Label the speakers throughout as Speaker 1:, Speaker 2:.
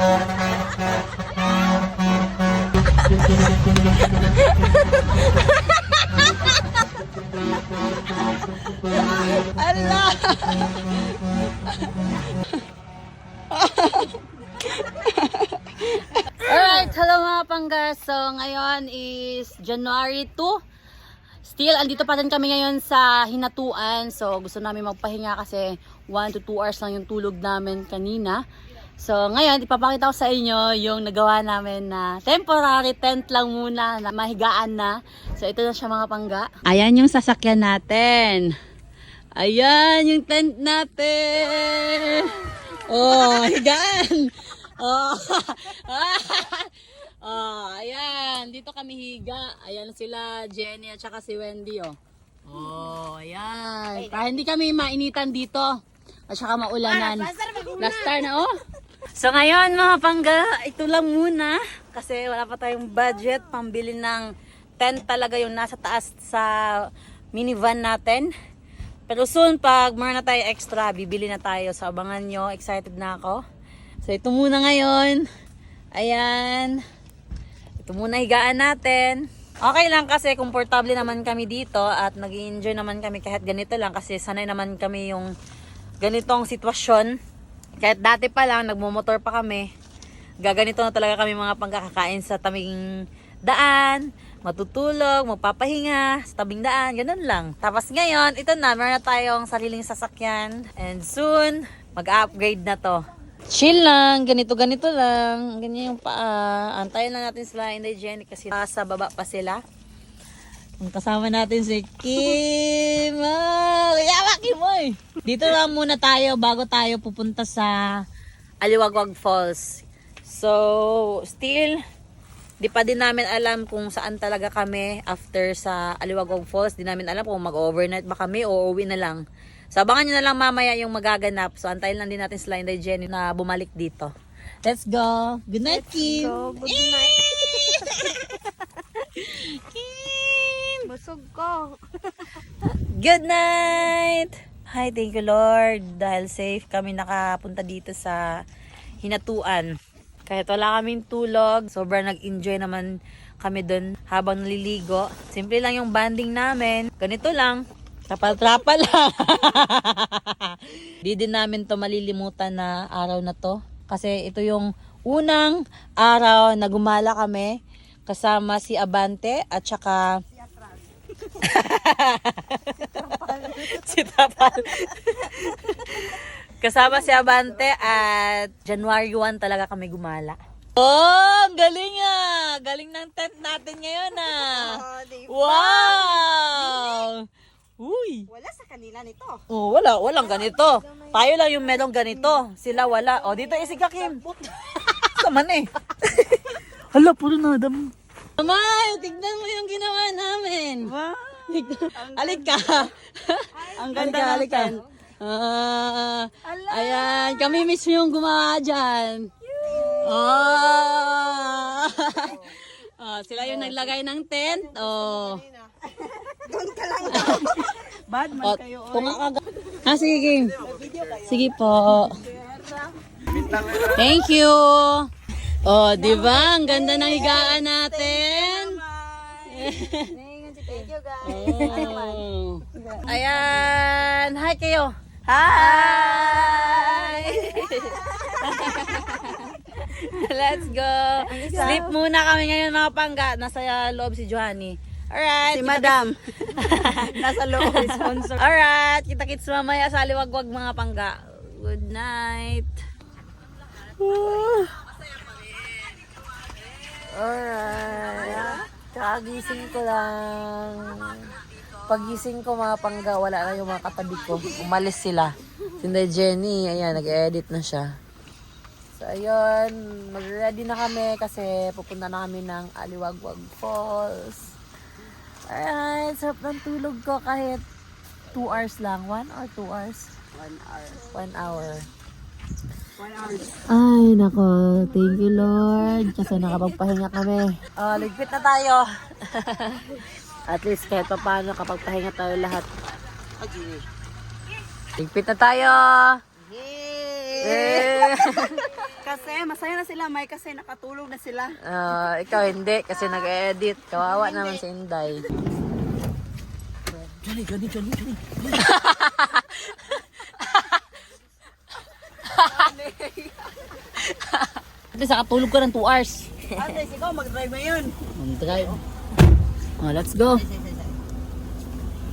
Speaker 1: Allah! Alright, hello mga pangga. So, ngayon is January 2. Still, andito pa rin kami ngayon sa Hinatuan. So, gusto namin magpahinga kasi 1 to 2 hours lang yung tulog namin kanina. So, ngayon, ipapakita ko sa inyo yung nagawa namin na temporary tent lang muna, na mahigaan na. So, ito na siya mga pangga. Ayan yung sasakyan natin. Ayan yung tent natin. Oh, higaan. Oh. Oh, ayan. Dito kami higa. Ayan sila, Jenny at saka si Wendy, oh. Oh, ayan. Para hindi kami mainitan dito. At saka maulanan. Last star na, oh. So, ngayon mga pangga, ito lang muna. Kasi wala pa tayong budget. Pambili ng tent talaga yung nasa taas sa minivan natin. Pero soon, pag meron na tayo extra, bibili na tayo. So, abangan nyo. Excited na ako. So, ito muna ngayon. Ayan. Ito muna higaan natin. Okay lang kasi komportable naman kami dito at nag-i-enjoy naman kami kahit ganito lang kasi sanay naman kami yung ganitong sitwasyon. Kahit dati pa lang, nagmumotor pa kami. Gaganito na talaga kami mga pagkakakain sa tabing daan, matutulog, magpapahinga sa tabing daan, ganun lang. Tapos ngayon, ito na, meron na tayong sariling sasakyan. And soon, mag-upgrade na to. Chill lang, ganito-ganito lang. Ganyan yung paa. Antayin lang natin sila Inday Jenny kasi sa baba pa sila. Ang kasama natin si Kim. Yawa Kim, oy! Dito lang muna tayo bago tayo pupunta sa Aliwagwag Falls. So, still, di pa din namin alam kung saan talaga kami after sa Aliwagwag Falls. Di namin alam kung mag-overnight ba kami o uwi na lang. So, abangan nyo na lang mamaya yung magaganap. So, antayin lang din natin sila Inday Jenny na bumalik dito. Let's go! Good night, Kim!
Speaker 2: Good night.
Speaker 1: Kim!
Speaker 2: Busog ko.
Speaker 1: Good night! Hi, thank you Lord. Dahil safe kami nakapunta dito sa Hinatuan. Kahit wala kaming tulog, sobrang nag-enjoy naman kami dun habang naliligo. Simple lang yung banding namin. Ganito lang. Trapal-trapal lang. Di din namin to malilimutan na araw na to. Kasi ito yung unang araw na gumala kami kasama si Abante at saka si Trapal. Kasama si Abante at January 1 talaga kami gumala. Oh, ang galing ah! Galing ng tent natin ngayon ah! Wow! Uy!
Speaker 2: Wala sa kanila nito.
Speaker 1: Oh, walang ganito. Tayo lang yung merong ganito. Sila wala. Oh, dito isiga Kim. Saman eh. Hala, puro na dam. Mama, tignan mo yung ginawa namin.
Speaker 2: Wow!
Speaker 1: Alik ka.
Speaker 2: Ang ganda ng tent.
Speaker 1: Ayan, kami mismo yung gumawa dyan. Oh. Oh, sila yung naglagay ng tent. Oh.
Speaker 2: Doon ka lang daw. Bad man kayo.
Speaker 1: Sige, Kim. Sige po. Thank you. Oh, di ba? Ang ganda ng higaan natin.
Speaker 2: Thank you guys.
Speaker 1: Oh. Ayan. Hi kayo. Hi. Let's go. Sleep muna kami ngayon mga pangga. Nasa loob si Johanny. Alright.
Speaker 2: Si Madam. Nasa loob. Sponsor.
Speaker 1: Alright. Kita-kits mamaya sa Aliwagwag mga pangga. Good night. Alright. Kagising ko lang. Pagising ko mga pangga, wala na yung mga katabi ko. Umalis sila. Sinday Jenny, ayan, nag-edit na siya. So, ayun, mag-ready na kami kasi pupunta na kami ng Aliwagwag Falls. Alright, sarap ng tulog ko kahit 2 hours lang. 1 or 2 hours?
Speaker 2: 1 hour.
Speaker 1: 1 hour.
Speaker 2: 1 hour.
Speaker 1: Ay, nako. Thank you, Lord. Kasi nakapagpahinga kami. Ligpit na tayo. At least kahit pa paano kapag pahinga tayo lahat. Ligpit na tayo.
Speaker 2: Yay! Kasi masaya na sila, May, kasi nakatulog na sila.
Speaker 1: Ikaw hindi kasi nag-edit. Kawawa naman si Inday.
Speaker 2: Johnny.
Speaker 1: Ate, sa katulog ko ng 2 hours.
Speaker 2: Ate, ikaw mag-drive ngayon.
Speaker 1: Drive. Oh, let's go.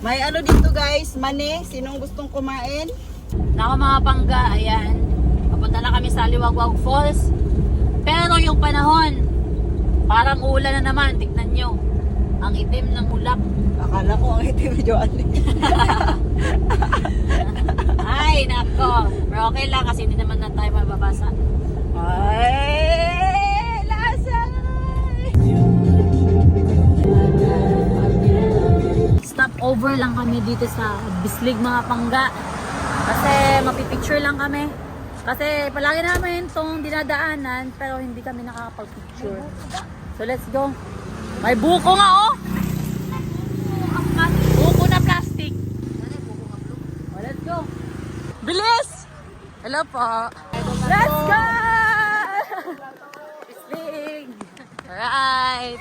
Speaker 2: May ano dito guys, mani, sinong gustong kumain?
Speaker 1: Naka mga pangga, ayan. Papunta na kami sa Liwagwag Falls. Pero yung panahon, parang ulan na naman. Tignan nyo. Ang itim ng ulap.
Speaker 2: Akala ko ang itim ni Joanne.
Speaker 1: Ay, nako. Pero okay lang kasi hindi naman na tayo mababasa.
Speaker 2: Ay, lasa!
Speaker 1: Stop over lang kami dito sa Bislig mga pangga. Kasi mapipicture lang kami. Kasi palagi namin itong dinadaanan pero hindi kami nakakapag-picture. So let's go. May buko nga oh! Buko na plastic. Oh, let's go. Bilis! Hello po. Let's go! Bislig! Alright.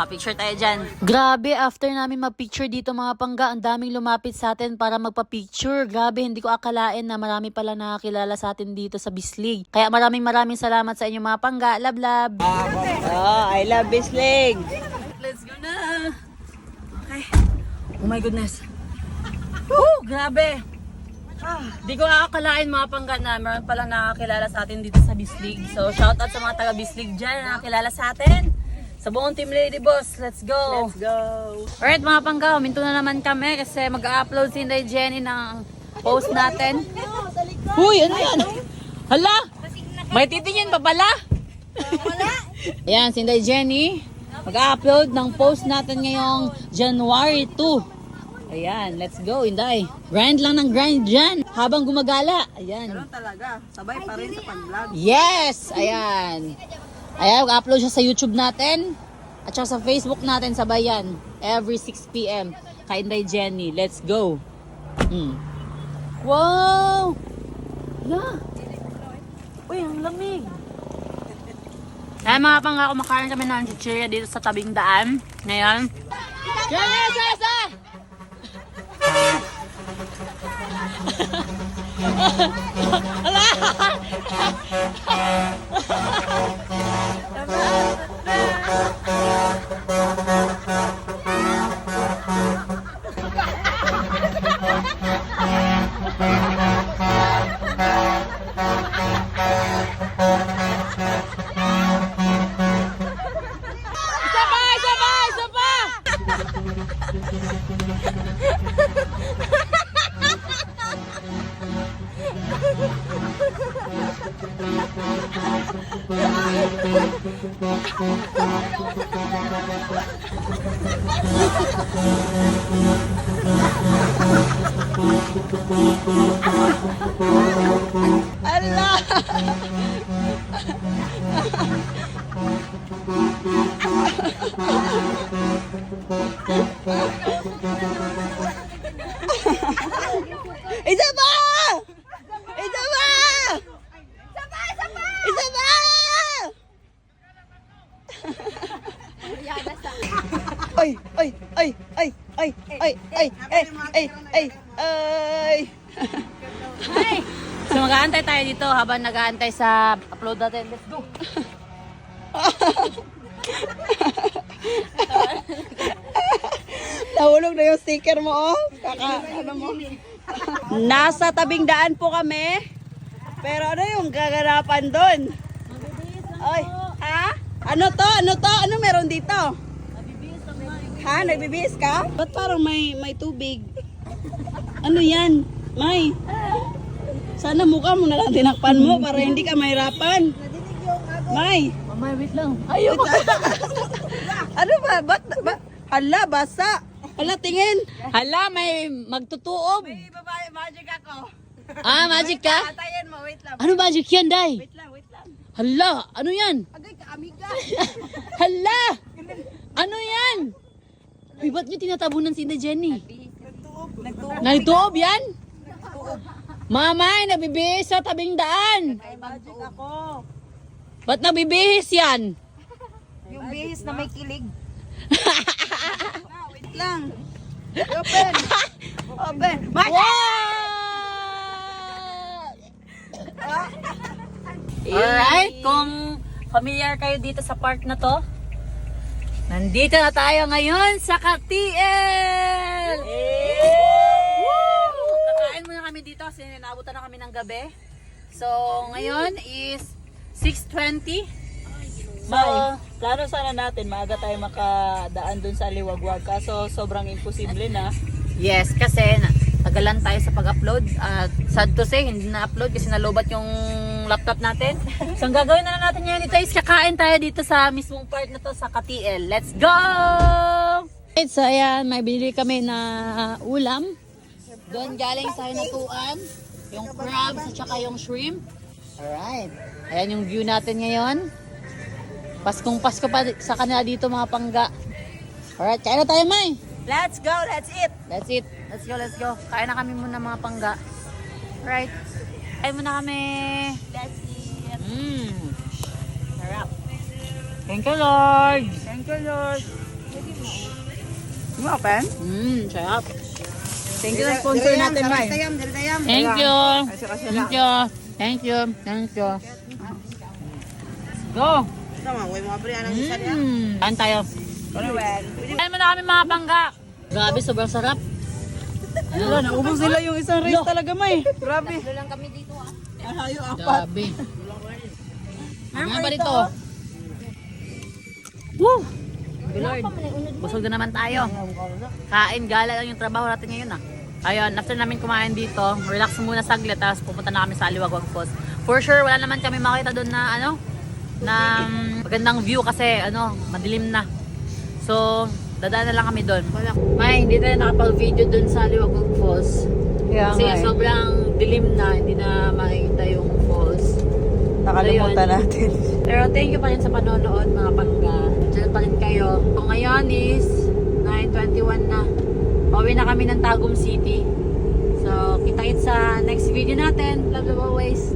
Speaker 1: Picture tayo dyan. Grabe, after namin mag-picture dito mga pangga, ang daming lumapit sa atin para magpa-picture. Grabe, hindi ko akalain na marami pala nakakilala sa atin dito sa Bislig. Kaya maraming salamat sa inyo mga pangga. Love, love.
Speaker 2: Oh, I love Bislig.
Speaker 1: Let's go na. Okay. Oh my goodness. Woo, grabe. Di ko akalain mga pangga na meron pala nakakilala sa atin dito sa Bislig. So, shout out sa mga taga Bislig dyan na nakakilala sa atin. Sa buong Team Lady Boss, let's go!
Speaker 2: Let's go!
Speaker 1: Alright mga pangga, huminto na naman kami kasi mag-upload si Inday Jenny ng post natin. Huy, ano yan? Hala! May titingin pa pala? Ayan, si Inday Jenny. Mag-upload ng post natin ngayong January 2. Ayan, let's go Inday. Grind lang ng grind dyan habang gumagala. Ayan.
Speaker 2: Ganun talaga, sabay pa rin sa pag-vlog.
Speaker 1: Yes! Ayan. Ayan, mag-upload siya sa YouTube natin. At saka sa Facebook natin, sabay yan. Every 6 p.m. Kay Inday Jenny. Let's go. Wow! Yeah. Uy, ang lamig. Ayan mga pangga, kumakain kami ng chichirya dito sa tabing daan. Ngayon. Jenny, isa! Isa pa!
Speaker 2: Allah! Isa pa! Isa pa! Isa pa! Ay, ay, ay, ay, ay, ay, ay, ay, ay, ay, ay.
Speaker 1: So mag-aantay tayo dito habang nag-aantay sa upload natin. Let's go!
Speaker 2: Nahulog na yung sticker mo, oh. Ano mo? Nasa tabing daan po kami. Pero ano yung gaganapan doon? Ay, ha? Ano to? Ano to? Ano meron dito? Ha? Nagbibihis ka? Ba't parang may tubig? Ano yan? May. Sana mukha mo na lang tinakpan mo para hindi ka mahirapan. May.
Speaker 1: Mamay, wait lang. Ayaw!
Speaker 2: Ano ba? Ba't? Hala, basa. Hala, tingin.
Speaker 1: Hala, may magtutuob.
Speaker 2: May babae, magic ako.
Speaker 1: Ah, magic ka?
Speaker 2: Patayin mo, wait lang.
Speaker 1: Ano magic yan, Day?
Speaker 2: Wait lang, wait lang.
Speaker 1: Hala, ano yan?
Speaker 2: Agay ka, amiga.
Speaker 1: Hala! Ano yan? Uy, ba't nyo tinatabunan si Inday Jenny?
Speaker 2: Nagtuob.
Speaker 1: Nagtuob yan? Mamay, nabibihis sa tabing daan.
Speaker 2: Ay, magic ako.
Speaker 1: Ba't nabibihis yan?
Speaker 2: Yung bihis na may kilig. Wait lang. Open. Open.
Speaker 1: Wow! Alright, kung familiar kayo dito sa park na to, nandito na tayo ngayon sa Katiel! Woo! Kakain muna kami dito kasi naabutan na kami ng gabi. So, ngayon is 6:20. So,
Speaker 2: Plano sana natin, maaga tayo makadaan dun sa Liwagwag. Kaso sobrang imposible na.
Speaker 1: yes, kasi tagalan tayo sa pag-upload. At sad to say, hindi na-upload kasi nalobat yung laptop natin. So, ang gagawin na lang natin ngayon dito is kakain tayo dito sa mismong part na to sa Katiel. Let's go! Okay, so ayan, may binili kami na ulam. Doon galing sa hinatuan. Yung crabs at saka yung shrimp. Alright. Ayan yung view natin ngayon. Paskong Pasko pa sa kanila dito mga pangga. Alright, kain na tayo, May.
Speaker 2: Let's go, let's eat.
Speaker 1: That's it. Let's go, let's go. Kain na kami muna mga pangga. Right. Kain muna kami.
Speaker 2: Let's eat.
Speaker 1: Sarap. Thank you, Lord.
Speaker 2: Thank you, Lord. Mo open?
Speaker 1: Sarap.
Speaker 2: Thank you sa sponsor natin, Mai.
Speaker 1: Thank you. Thank you. Thank you. Thank you. Go. Kain tayo. Kain muna kami mga pangga. Grabe, sobrang sarap.
Speaker 2: Wala, naubos nila yung isang race talaga, Mai. Grabe.
Speaker 3: lang kami dito ah.
Speaker 2: Alayo, apat.
Speaker 1: Grabe. Ano ba dito? Woo! Lord, busog na naman tayo. Kain, gala lang yung trabaho natin ngayon ah. Ayun, after namin kumain dito, relax muna saglit, tapos pupunta na kami sa Aliwagwag Falls. For sure, wala naman kami makita doon na na magandang view kasi madilim na. So, dadaan na lang kami doon. May, hindi tayo nakapag-video doon sa Aliwagwag Falls. Kasi sobrang dilim na, hindi na makikita yung falls.
Speaker 2: Nakalimutan
Speaker 1: Ayun.
Speaker 2: natin.
Speaker 1: Pero thank you pa rin sa panonood mga pangga. Diyan pa rin kayo. So, ngayon is 9:21 na. Pauwi na kami ng Tagum City. So, kita-kits sa next video natin. Love always.